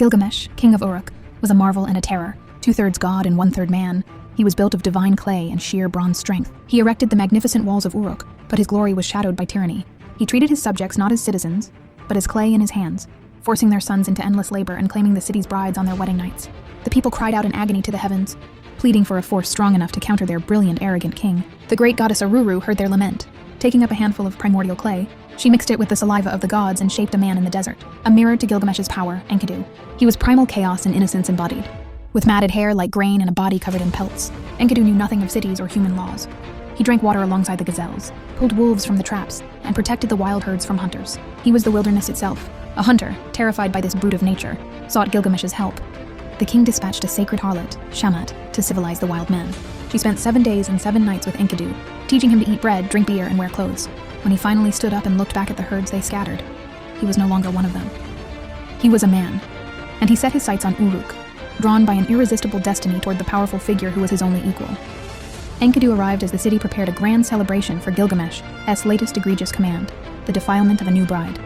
Gilgamesh, king of Uruk, was a marvel and a terror, 2/3 god and 1/3 man. He was built of divine clay and sheer bronze strength. He erected the magnificent walls of Uruk, but his glory was shadowed by tyranny. He treated his subjects not as citizens, but as clay in his hands, forcing their sons into endless labor and claiming the city's brides on their wedding nights. The people cried out in agony to the heavens, pleading for a force strong enough to counter their brilliant, arrogant king. The great goddess Aruru heard their lament. Taking up a handful of primordial clay, she mixed it with the saliva of the gods and shaped a man in the desert, a mirror to Gilgamesh's power, Enkidu. He was primal chaos and innocence embodied. With matted hair like grain and a body covered in pelts, Enkidu knew nothing of cities or human laws. He drank water alongside the gazelles, pulled wolves from the traps, and protected the wild herds from hunters. He was the wilderness itself. A hunter, terrified by this brute of nature, sought Gilgamesh's help. The king dispatched a sacred harlot, Shamat, to civilize the wild man. She spent 7 days and 7 nights with Enkidu, teaching him to eat bread, drink beer, and wear clothes. When he finally stood up and looked back at the herds they scattered, he was no longer one of them. He was a man, and he set his sights on Uruk, drawn by an irresistible destiny toward the powerful figure who was his only equal. Enkidu arrived as the city prepared a grand celebration for Gilgamesh's latest egregious command, the defilement of a new bride.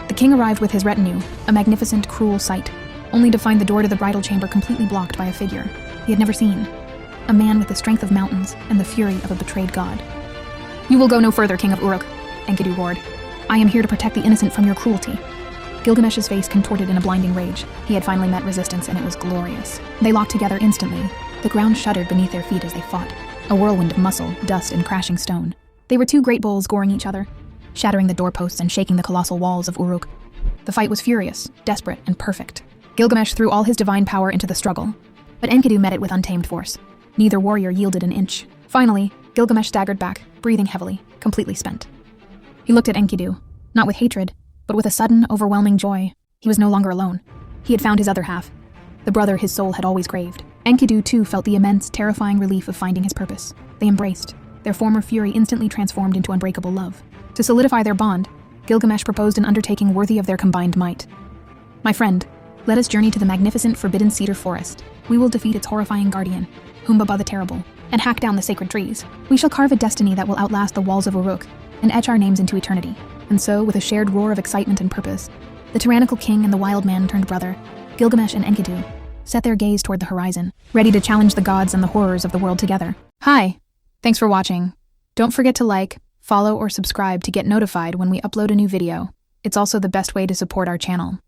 The king arrived with his retinue, a magnificent, cruel sight, only to find the door to the bridal chamber completely blocked by a figure he had never seen, a man with the strength of mountains and the fury of a betrayed god. "You will go no further, king of Uruk," Enkidu roared. "I am here to protect the innocent from your cruelty." Gilgamesh's face contorted in a blinding rage. He had finally met resistance, and it was glorious. They locked together instantly. The ground shuddered beneath their feet as they fought, a whirlwind of muscle, dust, and crashing stone. They were two great bulls goring each other, shattering the doorposts and shaking the colossal walls of Uruk. The fight was furious, desperate, and perfect. Gilgamesh threw all his divine power into the struggle, but Enkidu met it with untamed force. Neither warrior yielded an inch. Finally, Gilgamesh staggered back, breathing heavily, completely spent. He looked at Enkidu, not with hatred, but with a sudden, overwhelming joy. He was no longer alone. He had found his other half, the brother his soul had always craved. Enkidu, too, felt the immense, terrifying relief of finding his purpose. They embraced, their former fury instantly transformed into unbreakable love. To solidify their bond, Gilgamesh proposed an undertaking worthy of their combined might. "My friend, let us journey to the magnificent forbidden cedar forest. We will defeat its horrifying guardian, Humbaba the Terrible, and hack down the sacred trees. We shall carve a destiny that will outlast the walls of Uruk and etch our names into eternity." And so, with a shared roar of excitement and purpose, the tyrannical king and the wild man turned brother, Gilgamesh and Enkidu, set their gaze toward the horizon, ready to challenge the gods and the horrors of the world together. Hi, thanks for watching. Don't forget to like, follow, or subscribe to get notified when we upload a new video. It's also the best way to support our channel.